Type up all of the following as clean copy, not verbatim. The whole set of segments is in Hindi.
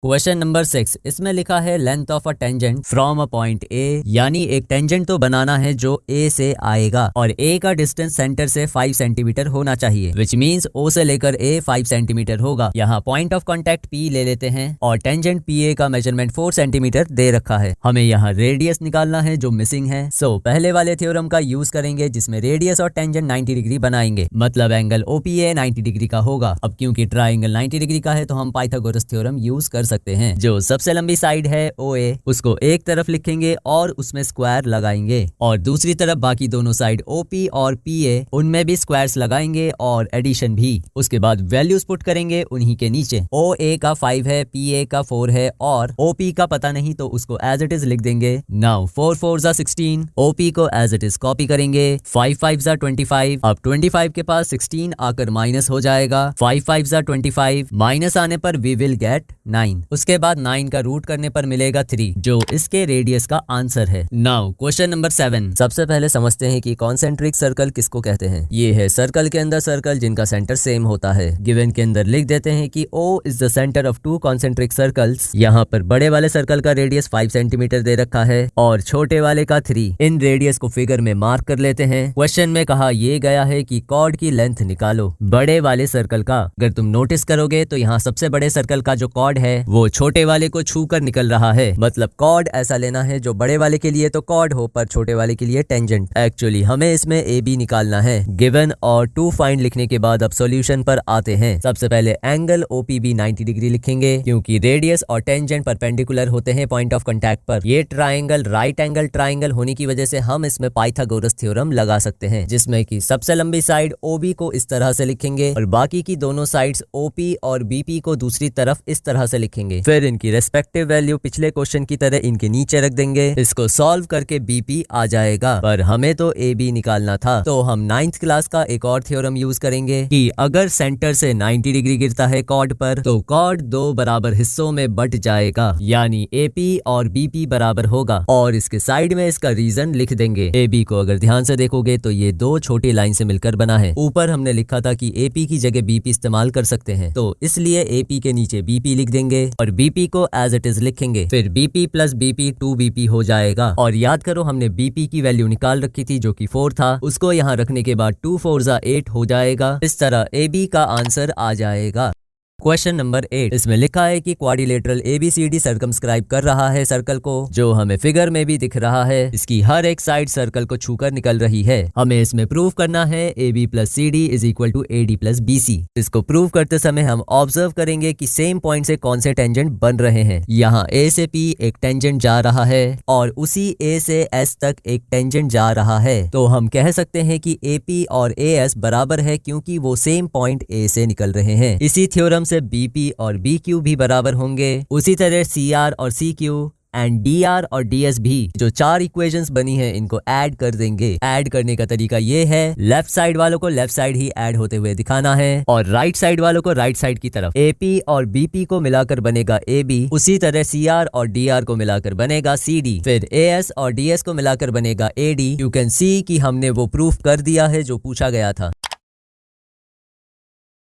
क्वेश्चन नंबर 6, इसमें लिखा है length of a tangent from a point A, यानी एक टेंजेंट तो बनाना है जो ए से आएगा और ए का डिस्टेंस सेंटर से 5 सेंटीमीटर होना चाहिए, विच मींस ओ से लेकर ए 5 सेंटीमीटर होगा। यहाँ पॉइंट ऑफ कांटेक्ट पी ले लेते हैं और टेंजेंट पी ए का मेजरमेंट 4 सेंटीमीटर दे रखा है। हमें यहाँ रेडियस निकालना है जो मिसिंग है। सो पहले वाले थ्योरम का यूज करेंगे जिसमें रेडियस और टेंजेंट 90 डिग्री बनाएंगे, मतलब एंगल ओपीए 90 डिग्री का होगा। अब क्योंकि ट्राइंगल 90 डिग्री का है तो हम पाइथागोरस थ्योरम यूज कर सकते हैं। जो सबसे लंबी साइड है OA उसको एक तरफ लिखेंगे और उसमें स्क्वायर लगाएंगे और दूसरी तरफ बाकी दोनों साइड OP और PA उनमें भी स्क्वायर्स लगाएंगे और एडिशन भी। उसके बाद वैल्यूज पुट करेंगे उन्हीं के नीचे। OA का 5 है, PA का 4 है और OP का पता नहीं तो उसको एज इट इज लिख देंगे। नाउ 4 4 16, OP को एज इट इज कॉपी करेंगे। 5 5 25, अब 25 के पास 16 आकर माइनस हो जाएगा। 5 5 25, माइनस आने पर वी विल गेट 9। उसके बाद 9 का रूट करने पर मिलेगा 3, जो इसके रेडियस का आंसर है। नाउ क्वेश्चन नंबर 7, सबसे पहले समझते हैं कि कॉन्सेंट्रिक सर्कल किसको कहते हैं। ये है सर्कल के अंदर सर्कल जिनका सेंटर सेम होता है। गिवन के अंदर लिख देते हैं कि O is the centre of 2 concentric circles. यहाँ पर बड़े वाले सर्कल का रेडियस 5 सेंटीमीटर दे रखा है और छोटे वाले का 3। इन रेडियस को फिगर में मार्क कर लेते हैं। क्वेश्चन में कहा ये गया है कि कॉर्ड की लेंथ निकालो बड़े वाले सर्कल का। अगर तुम नोटिस करोगे तो यहाँ सबसे बड़े सर्कल का जो कॉर्ड है वो छोटे वाले को छूकर निकल रहा है, मतलब कॉर्ड ऐसा लेना है जो बड़े वाले के लिए तो कॉर्ड हो पर छोटे वाले के लिए टेंजेंट। एक्चुअली हमें इसमें AB निकालना है। गिवन और 2 फाइंड लिखने के बाद अब सॉल्यूशन पर आते हैं। सबसे पहले एंगल OPB 90 डिग्री लिखेंगे क्योंकि रेडियस और टेंजेंट परपेंडिकुलर होते हैं पॉइंट ऑफ कांटेक्ट पर। ये ट्राइंगल राइट एंगल ट्राइंगल होने की वजह से हम इसमें पाइथागोरस थ्योरम लगा सकते हैं, जिसमें कि सबसे लंबी साइड OB को इस तरह से लिखेंगे और बाकी की दोनों साइड्स OP और BP को दूसरी तरफ इस तरह से लिखेंगे। फिर इनकी रेस्पेक्टिव वैल्यू पिछले क्वेश्चन की तरह इनके नीचे रख देंगे। इसको सॉल्व करके BP आ जाएगा, पर हमें तो AB निकालना था तो हम 9th क्लास का एक और थ्योरम यूज करेंगे कि अगर सेंटर से 90 डिग्री गिरता है कॉर्ड पर तो कॉर्ड 2 बराबर हिस्सों में बट जाएगा, यानी AP और BP बराबर होगा और इसके साइड में इसका रीजन लिख देंगे। AB को अगर ध्यान से देखोगे तो ये 2 छोटी लाइन से मिलकर बना है। ऊपर हमने लिखा था कि AP की जगह BP इस्तेमाल कर सकते हैं तो इसलिए AP के नीचे BP लिख देंगे और BP को एज इट इज लिखेंगे। फिर BP प्लस BP 2BP हो जाएगा और याद करो हमने BP की वैल्यू निकाल रखी थी जो कि 4 था, उसको यहाँ रखने के बाद 2 4 8 हो जाएगा। इस तरह AB का आंसर आ जाएगा। क्वेश्चन नंबर 8, इसमें लिखा है कि क्वाड्रिलेटरल ABCD सर्कमस्क्राइब कर रहा है सर्कल को, जो हमें फिगर में भी दिख रहा है। इसकी हर एक साइड सर्कल को छूकर निकल रही है। हमें इसमें प्रूव करना है AB plus CD is equal to AD plus BC। इसको प्रूव करते समय हम ऑब्जर्व करेंगे कि सेम पॉइंट से कौन से टेंजेंट बन रहे हैं। यहाँ A से P एक टेंजेंट जा रहा है और उसी A से S तक एक टेंजेंट जा रहा है, तो हम कह सकते हैं कि AP और AS बराबर है क्योंकि वो सेम पॉइंट A से निकल रहे हैं। इसी थ्योरम से BP और BQ भी बराबर होंगे। उसी तरह CR और CQ एंड DR और DS भी। जो 4 इक्वेशंस बनी है इनको ऐड कर देंगे। ऐड करने का तरीका ये है, लेफ्ट साइड वालों को लेफ्ट साइड ही ऐड होते हुए दिखाना है और राइट साइड वालों को राइट साइड की तरफ। AP और BP को मिलाकर बनेगा AB, उसी तरह CR और DR को मिलाकर बनेगा CD, फिर AS और DS को मिलाकर बनेगा AD। यू कैन सी कि हमने वो प्रूफ कर दिया है जो पूछा गया था।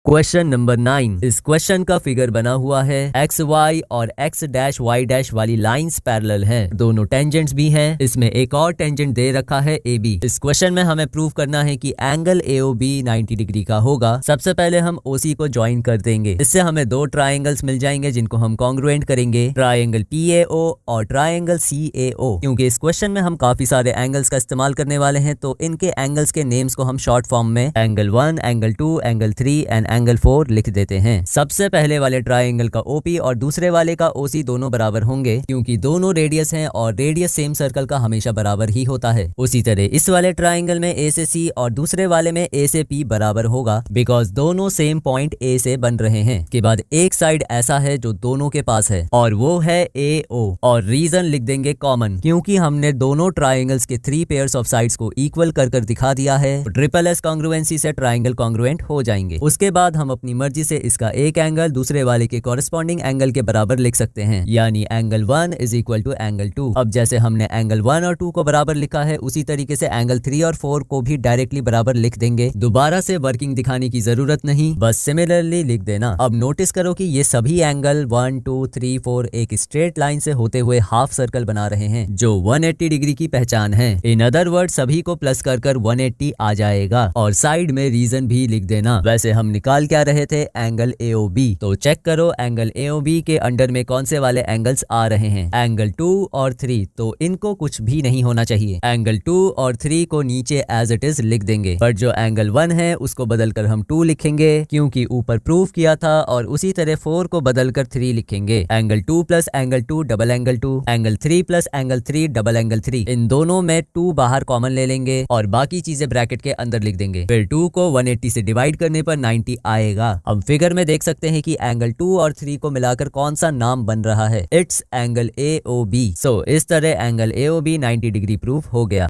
क्वेश्चन नंबर 9, इस क्वेश्चन का फिगर बना हुआ है। XY और X डैश Y डैश वाली लाइंस पैरेलल हैं, दोनों टेंजेंट्स भी हैं। इसमें एक और टेंजेंट दे रखा है AB। इस क्वेश्चन में हमें प्रूव करना है कि एंगल AOB 90 डिग्री का होगा। सबसे पहले हम OC को ज्वाइन कर देंगे, इससे हमें 2 ट्राइंगल्स मिल जाएंगे जिनको हम कॉन्ग्रुएंट करेंगे, ट्राइंगल PAO और ट्राइंगल CAO। क्योंकि इस क्वेश्चन में हम काफी सारे एंगल्स का इस्तेमाल करने वाले हैं तो इनके एंगल्स के नेम्स को हम शॉर्ट फॉर्म में angle 1, angle 2, angle 3 and angle 4 लिख देते हैं। सबसे पहले वाले ट्राइंगल का OP और दूसरे वाले का OC दोनों बराबर होंगे क्योंकि दोनों रेडियस हैं और रेडियस सेम सर्कल का हमेशा बराबर ही होता है। उसी तरह इस वाले ट्राइंगल में A से C और दूसरे वाले में A से P बराबर होगा बिकॉज दोनों सेम पॉइंट A से बन रहे हैं। के बाद एक साइड ऐसा है जो दोनों के पास है और वो है AO और रीजन लिख देंगे कॉमन, क्योंकि हमने दोनों ट्राइंगल्स के 3 पेयर्स ऑफ साइड्स को इक्वल कर दिखा दिया है। ट्रिपल S कॉन्ग्रुएंसी से ट्राइंगल कॉन्ग्रुएंट हो जाएंगे। उसके बाद बाद हम अपनी मर्जी से इसका एक एंगल दूसरे वाले के कॉरेस्पॉन्डिंग एंगल के बराबर लिख सकते हैं, यानी angle 1 is equal to angle 2। अब जैसे हमने एंगल 1 और 2 को बराबर लिखा है, उसी तरीके से एंगल 3 और 4 को भी डायरेक्टली बराबर लिख देंगे। दोबारा से वर्किंग दिखाने की जरूरत नहीं, बस सिमिलरली लिख देना। अब नोटिस करो कि ये सभी एंगल 1 2 3 4 एक स्ट्रेट लाइन से होते हुए हाफ सर्कल बना रहे हैं, जो 180 डिग्री की पहचान है। इन अदर वर्ड सभी को प्लस कर 180 आ जाएगा। और साइड में रीजन भी लिख देना। वैसे हम निकाल क्या रहे थे, एंगल AOB। तो चेक करो एंगल AOB के अंडर में कौन से वाले एंगल्स आ रहे हैं, एंगल 2 और 3। तो इनको कुछ भी नहीं होना चाहिए। एंगल 2 और 3 को नीचे एज इट इज लिख देंगे, पर जो एंगल 1 है उसको बदलकर हम 2 लिखेंगे, क्योंकि ऊपर प्रूफ किया था। और उसी तरह 4 को बदलकर 3 लिखेंगे। Angle 2 plus angle 2 double angle 2, angle 3 plus angle 3 double angle 3। इन दोनों में 2 बाहर कॉमन ले लेंगे और बाकी चीजें ब्रैकेट के अंदर लिख देंगे। फिर 2 को 180 से डिवाइड करने पर 90 आएगा। हम फिगर में देख सकते हैं कि एंगल 2 और 3 को मिलाकर कौन सा नाम बन रहा है, इट्स एंगल AOB। सो इस तरह एंगल AOB 90 डिग्री प्रूफ हो गया।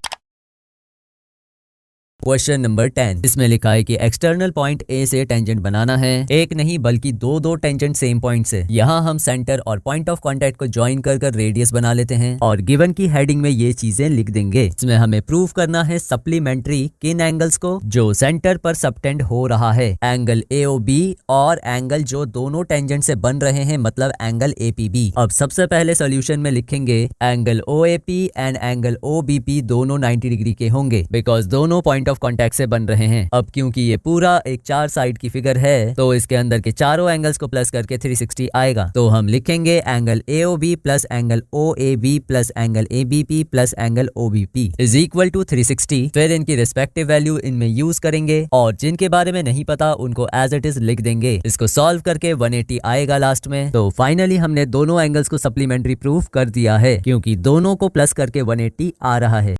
क्वेश्चन नंबर 10, इसमें लिखा है कि एक्सटर्नल पॉइंट ए से टेंजेंट बनाना है, एक नहीं बल्कि दो टेंजेंट सेम पॉइंट से। यहाँ हम सेंटर और पॉइंट ऑफ कांटेक्ट को ज्वाइन कर रेडियस बना लेते हैं और गिवन की हेडिंग में ये चीजें लिख देंगे। इसमें हमें प्रूफ करना है सप्लीमेंट्री किन एंगल्स को, जो सेंटर पर सबटेंड हो रहा है, एंगल AOB और एंगल जो दोनों टेंजेंट से बन रहे हैं, मतलब एंगल APB। अब सबसे पहले सोल्यूशन में लिखेंगे angle OAP and angle OBP दोनों 90 डिग्री के होंगे, बिकॉज दोनों पॉइंट ऑफ कांटेक्ट से बन रहे हैं। अब क्योंकि ये पूरा एक 4 साइड की फिगर है, तो इसके अंदर के चारों एंगल्स को प्लस करके 360 आएगा। तो हम लिखेंगे angle AOB plus angle OAB plus angle ABP plus angle OBP is equal to 360। फिर इनकी रिस्पेक्टिव वैल्यू इनमें यूज करेंगे और जिनके बारे में नहीं पता उनको एज इट इज लिख देंगे। इसको सॉल्व करके 180 आएगा लास्ट में। तो फाइनली हमने दोनों एंगल्स को सप्लीमेंट्री प्रूफ कर दिया है, क्योंकि दोनों को प्लस करके 180 आ रहा है।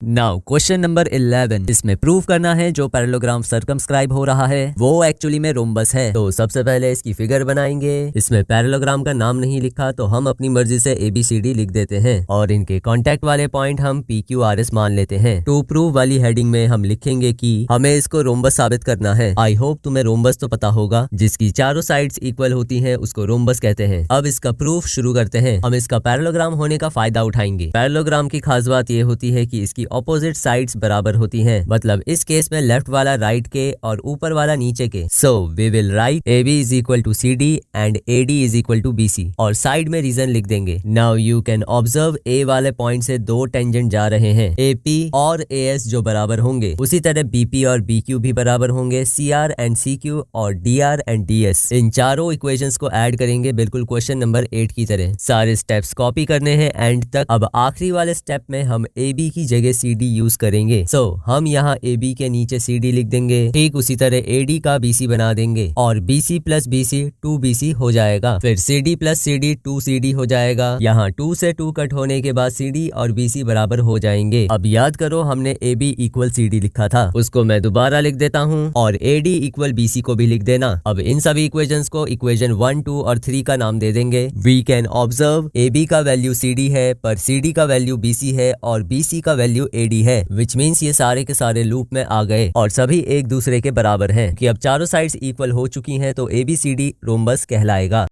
नाउ क्वेश्चन नंबर 11, इसमें प्रूफ करना है जो पैरेललोग्राम सर्कमस्क्राइब हो रहा है वो एक्चुअली में रोम्बस है। तो सबसे पहले इसकी फिगर बनाएंगे। इसमें पैरेललोग्राम का नाम नहीं लिखा, तो हम अपनी मर्जी से ABCD लिख देते हैं और इनके कांटेक्ट वाले पॉइंट हम PQRS मान लेते हैं। टू प्रूफ वाली हेडिंग में हम लिखेंगे कि हमें इसको रोम्बस साबित करना है। आई होप तुम्हें रोम्बस तो पता होगा, जिसकी चारों साइड्स इक्वल होती हैं उसको रोम्बस कहते हैं। अब इसका प्रूफ शुरू करते हैं। हम इसका पैरेललोग्राम होने का फायदा उठाएंगे। पैरेललोग्राम की खास बात यह होती है कि इसकी ऑपोजिट साइड्स बराबर होती हैं, मतलब इस केस में लेफ्ट वाला राइट के और ऊपर वाला नीचे के। So we will write AB is equal to CD and AD is equal to BC और साइड में रीजन लिख देंगे। Now you can observe A वाले पॉइंट से 2 टेंजेंट जा रहे हैं, AP और AS जो बराबर होंगे, उसी तरह BP और BQ भी बराबर होंगे, CR एंड CQ और DR एंड DS। इन चारों इक्वेशंस को ऐड करेंगे बिल्कुल क्वेश्चन नंबर 8 की तरह। सारे स्टेप्स कॉपी करने हैं एंड तक। अब आखिरी वाले स्टेप में हम AB की जगह CD यूज करेंगे। सो हम यहाँ AB के नीचे CD लिख देंगे, ठीक उसी तरह AD का BC बना देंगे और BC प्लस BC 2BC हो जाएगा। फिर CD प्लस CD 2CD हो जाएगा। यहाँ 2 से 2 कट होने के बाद CD और BC बराबर हो जाएंगे। अब याद करो हमने AB इक्वल CD लिखा था, उसको मैं दोबारा लिख देता हूँ और AD इक्वल BC को भी लिख देना। अब इन सभी इक्वेशंस को इक्वेशन 1, 2 और 3 का नाम दे देंगे। वी कैन ऑब्जर्व AB का वैल्यू CD है, पर CD का वैल्यू BC है और BC का वैल्यू AD है, विच मीन्स ये सारे के सारे लूप में आ गए और सभी एक दूसरे के बराबर हैं कि अब चारों साइड्स इक्वल हो चुकी हैं, तो ABCD रोम्बस कहलाएगा।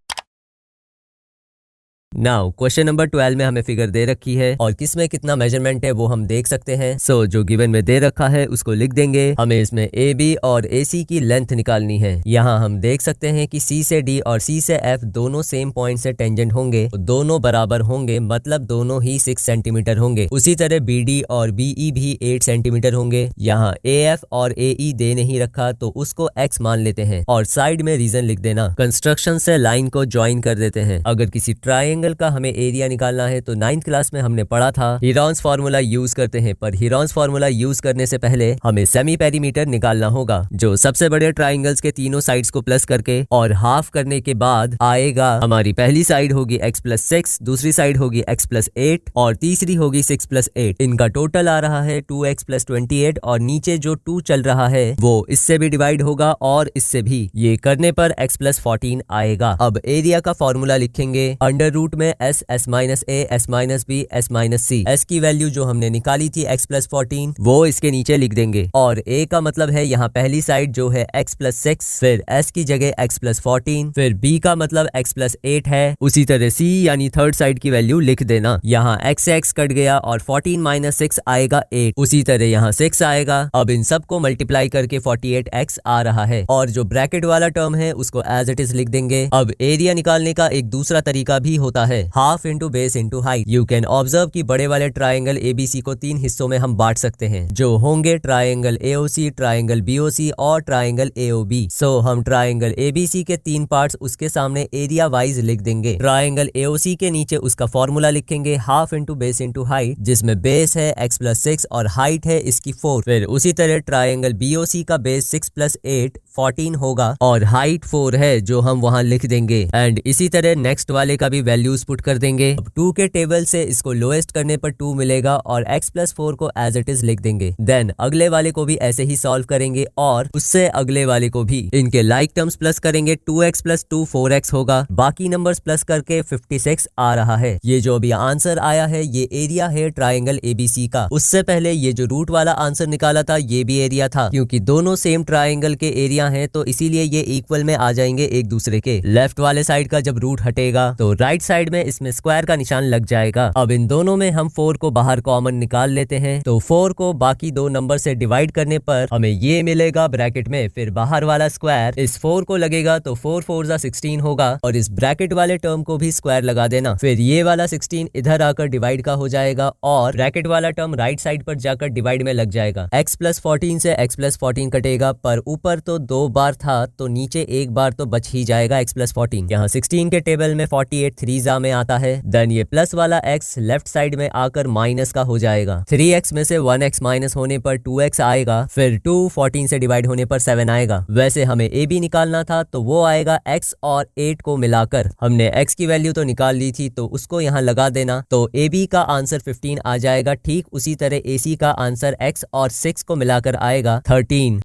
नाउ क्वेश्चन नंबर 12 में हमें फिगर दे रखी है और किसमें कितना मेजरमेंट है वो हम देख सकते हैं। सो जो गिवन में दे रखा है उसको लिख देंगे। हमें इसमें AB और AC की लेंथ निकालनी है। यहाँ हम देख सकते हैं कि C से D और C से F दोनों सेम पॉइंट से टेंजेंट होंगे, तो दोनों बराबर होंगे, मतलब दोनों ही 6 सेंटीमीटर होंगे। उसी तरह BD और BE भी 8 सेंटीमीटर होंगे। यहाँ AF और AE दे नहीं रखा, तो उसको X मान लेते हैं और साइड में रीजन लिख देना। कंस्ट्रक्शन से लाइन को ज्वाइन कर देते हैं। अगर किसी ट्रायंगल का हमें एरिया निकालना है तो 9th क्लास में हमने पढ़ा था हीरोन्स फार्मूला यूज करते हैं, पर हीरोन्स फार्मूला यूज करने से पहले हमें सेमी पेरीमीटर निकालना होगा, जो सबसे बड़े ट्राइंगल्स के तीनों साइड्स को प्लस करके और हाफ करने के बाद आएगा। हमारी पहली साइड होगी x+6, दूसरी साइड होगी x+8 और तीसरी होगी 6+8। इनका टोटल आ रहा है 2x+28 और नीचे जो 2 चल रहा है वो इससे भी डिवाइड होगा और इससे भी। ये करने पर x+14 आएगा। अब एरिया का फॉर्मूला लिखेंगे, √2 रूट में S, S minus A, S minus B, S minus C. S की वैल्यू जो हमने निकाली थी x प्लस 14 वो इसके नीचे लिख देंगे और a का मतलब है यहाँ पहली साइड जो है x प्लस 6, फिर s की जगह x प्लस 14, फिर b का मतलब x प्लस 8 है। उसी तरह c यानी थर्ड साइड की वैल्यू लिख देना। यहाँ x से x कट गया और 14 माइनस 6 आएगा 8। उसी तरह यहाँ 6 आएगा। अब इन सबको मल्टीप्लाई करके 48x आ रहा है और जो ब्रैकेट वाला टर्म है उसको एज इट इज लिख देंगे। अब एरिया निकालने का एक दूसरा तरीका भी होता है, half into base into height. You can observe कि बड़े वाले ट्राइंगल एबीसी को 3 हिस्सों में हम बांट सकते हैं जो होंगे ट्राइंगल एओसी, ट्राइंगल बीओसी और ट्राइंगल एओबी। सो हम ट्राइंगल एबीसी के 3 पार्ट्स उसके सामने एरिया वाइज लिख देंगे। ट्राइंगल एओसी के नीचे उसका फॉर्मूला लिखेंगे half into base into height, जिसमें बेस है x प्लस 6 और हाइट है इसकी 4। फिर उसी तरह ट्राइंगल बीओसी का बेस 6 प्लस 8 14 होगा और हाइट 4 है जो हम वहां लिख देंगे। एंड इसी तरह नेक्स्ट वाले का भी वैल्यूज पुट कर देंगे। अब 2 के टेबल से इसको लोएस्ट करने पर 2 मिलेगा और x प्लस 4 को एज इट इज लिख देंगे। देन अगले वाले को भी ऐसे ही सॉल्व करेंगे और उससे अगले वाले को भी। इनके लाइक टर्म्स प्लस करेंगे, 2x प्लस 2 4x होगा। बाकी नंबर्स प्लस करके 56 आ रहा है। ये जो अभी आंसर आया है ये एरिया है ट्राइंगल एबीसी का। उससे पहले ये जो रूट वाला आंसर निकाला था ये भी एरिया था, क्योंकि दोनों सेम ट्राइंगल के एरिया हैं तो इसीलिए ये इक्वल में आ जाएंगे एक दूसरे के। लेफ्ट वाले साइड का जब रूट हटेगा तो राइट साइड में इसमें स्क्वायर का निशान लग जाएगा। अब इन दोनों में हम 4 को बाहर कॉमन निकाल लेते हैं तो 4 को बाकी 2 नंबर से डिवाइड करने पर हमें ये मिलेगा ब्रैकेट में। फिर बाहर वाला स्क्वायर इस 4 को लगेगा तो 4 4 जा 16 होगा और इस ब्रैकेट वाले टर्म को भी स्क्वायर लगा देना। फिर ये वाला 16 इधर आकर डिवाइड का हो जाएगा और ब्रैकेट वाला टर्म राइट साइड पर जाकर डिवाइड में लग जाएगा। x प्लस 14 से x प्लस 14 कटेगा, पर ऊपर तो 2 बार था तो नीचे एक बार तो बच ही जाएगा x प्लस 14। यहाँ 16 के टेबल में 48 3 जा में आता है। देन ये प्लस वाला x लेफ्ट साइड में आकर माइनस का हो जाएगा। 3x में से 1x माइनस होने पर 2x आएगा। फिर 2 14 से डिवाइड होने पर 7 आएगा। वैसे हमें a भी निकालना था तो वो आएगा x और 8 को मिलाकर। हमने x की वैल्यू तो निकाल ली थी तो उसको यहाँ लगा देना तो ab का आंसर 15 आ जाएगा। ठीक उसी तरह ac का आंसर x और 6 को मिलाकर आएगा 13।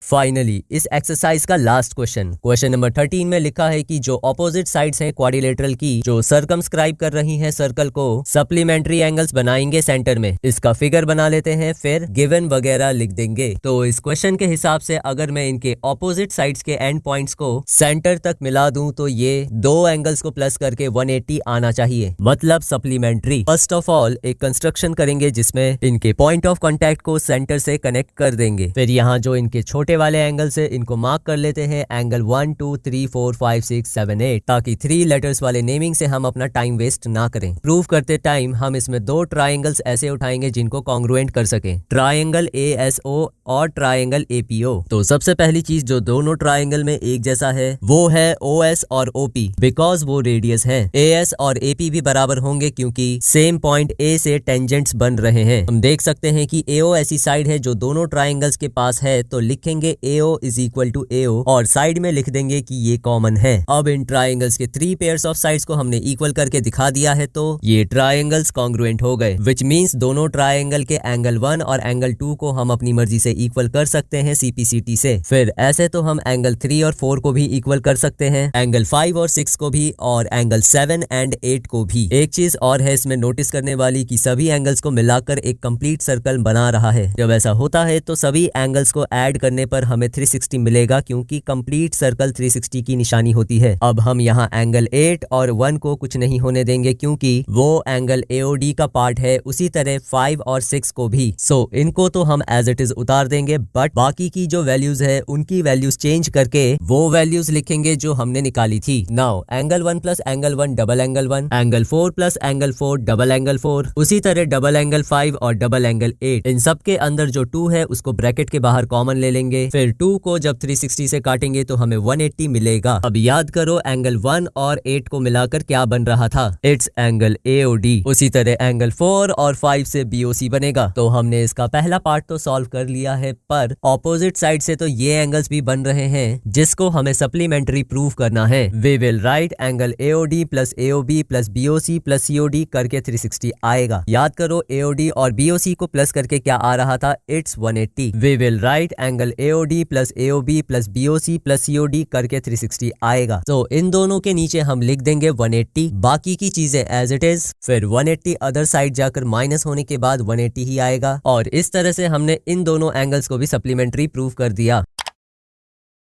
फाइनली इस एक्सरसाइज का लास्ट क्वेश्चन नंबर 13 में लिखा है कि जो ऑपोजिट साइड्स हैं क्वाड्रिलेटरल की जो सर्कमस्क्राइब कर रही हैं सर्कल को, सप्लीमेंट्री एंगल्स बनाएंगे सेंटर में। इसका फिगर बना लेते हैं फिर गिवन वगैरह लिख देंगे। तो इस क्वेश्चन के हिसाब से अगर मैं इनके ऑपोजिट साइड्स के एंड पॉइंट्स को सेंटर तक मिला दूं तो ये 2 एंगल्स को प्लस करके 180 आना चाहिए, मतलब सप्लीमेंट्री। फर्स्ट ऑफ ऑल एक कंस्ट्रक्शन करेंगे जिसमें इनके पॉइंट ऑफ कॉन्टैक्ट को सेंटर से कनेक्ट कर देंगे। फिर यहाँ जो इनके छोटे वाले एंगल से इनको मार्क कर लेते हैं एंगल 1 2 3 4 5 6 7 8, ताकि 3 लेटर्स वाले नेमिंग से हम अपना टाइम वेस्ट ना करें। प्रूव करते टाइम हम इसमें 2 ट्राइंगल्स ऐसे उठाएंगे जिनको कॉन्ग्रुएंट कर सके, ट्राइंगल ASO और ट्राइंगल APO। तो सबसे पहली चीज जो दोनों ट्राइंगल में एक जैसा है वो है OS और OP, बिकॉज वो रेडियस है। AS और AP भी बराबर होंगे क्योंकि सेम पॉइंट A से टेंजेंट्स बन रहे हैं। हम देख सकते हैं कि AO ऐसी साइड है जो दोनों ट्राइंगल्स के पास है तो लिखेंगे AO is equal to AO और साइड में लिख देंगे कि ये कॉमन है। अब इन ट्राइंगल्स के 3 पेयर्स ऑफ साइड्स को हमने इक्वल करके दिखा दिया है तो ये ट्राइंगल्स कॉन्ग्रुएंट हो गए, विच मींस दोनों ट्राइंगल के एंगल 1 और एंगल 2 को हम अपनी मर्जी से इक्वल कर सकते हैं CPCT से। फिर ऐसे तो हम एंगल 3 और 4 को भी इक्वल कर सकते हैं, एंगल 5 और 6 को भी और एंगल 7 एंड 8 को भी। एक चीज और है इसमें नोटिस करने वाली कि सभी एंगल्स को मिलाकर एक कंप्लीट सर्कल बना रहा है। जब ऐसा होता है तो सभी एंगल्स को ऐड करने पर हमें 360 मिलेगा क्योंकि कंप्लीट सर्कल 360 की निशानी होती है। अब हम यहाँ एंगल 8 और 1 को कुछ नहीं होने देंगे क्योंकि वो एंगल AOD का पार्ट है, उसी तरह 5 और 6 को भी। सो इनको तो हम एज इट इज उतार देंगे, बट बाकी की जो वैल्यूज है उनकी वैल्यूज चेंज करके वो वैल्यूज लिखेंगे जो हमने निकाली थी। Now angle 1 plus angle 1 double angle 1, angle 4 plus angle 4 double angle 4, उसी तरह डबल एंगल 5 और डबल एंगल 8। इन सब के अंदर जो 2 है उसको ब्रैकेट के बाहर कॉमन ले लेंगे। फिर 2 को जब 360 से काटेंगे तो हमें 180 मिलेगा। अब याद करो एंगल 1 और 8 को मिलाकर क्या बन रहा था, इट्स एंगल AOD। उसी तरह एंगल 4 और 5 से BOC बनेगा। तो हमने इसका पहला पार्ट तो सॉल्व कर लिया है, पर ऑपोजिट साइड से तो ये एंगल्स भी बन रहे हैं जिसको हमें सप्लीमेंट्री प्रूव करना है। We will write angle AOD plus AOB plus BOC plus COD करके 360 आएगा। याद करो AOD और BOC को प्लस करके क्या आ रहा था, it's 180। We will write angle AOD plus AOB plus BOC plus COD करके 360 आएगा। तो इन दोनों के नीचे हम लिख देंगे 180, बाकी की चीजें एज इट इज, फिर 180 अदर साइड जाकर माइनस होने के बाद 180 ही आएगा। और इस तरह से हमने इन दोनों एंगल्स को भी सप्लीमेंट्री प्रूव कर दिया।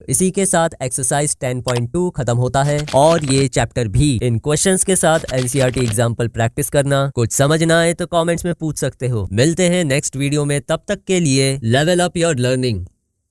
इसी के साथ एक्सरसाइज 10.2 खत्म होता है और ये चैप्टर भी। इन क्वेश्चंस के साथ NCERT एग्जाम्पल प्रैक्टिस करना। कुछ समझ ना आए तो कमेंट्स में पूछ सकते हो। मिलते हैं नेक्स्ट वीडियो में, तब तक के लिए लेवल अप योर लर्निंग।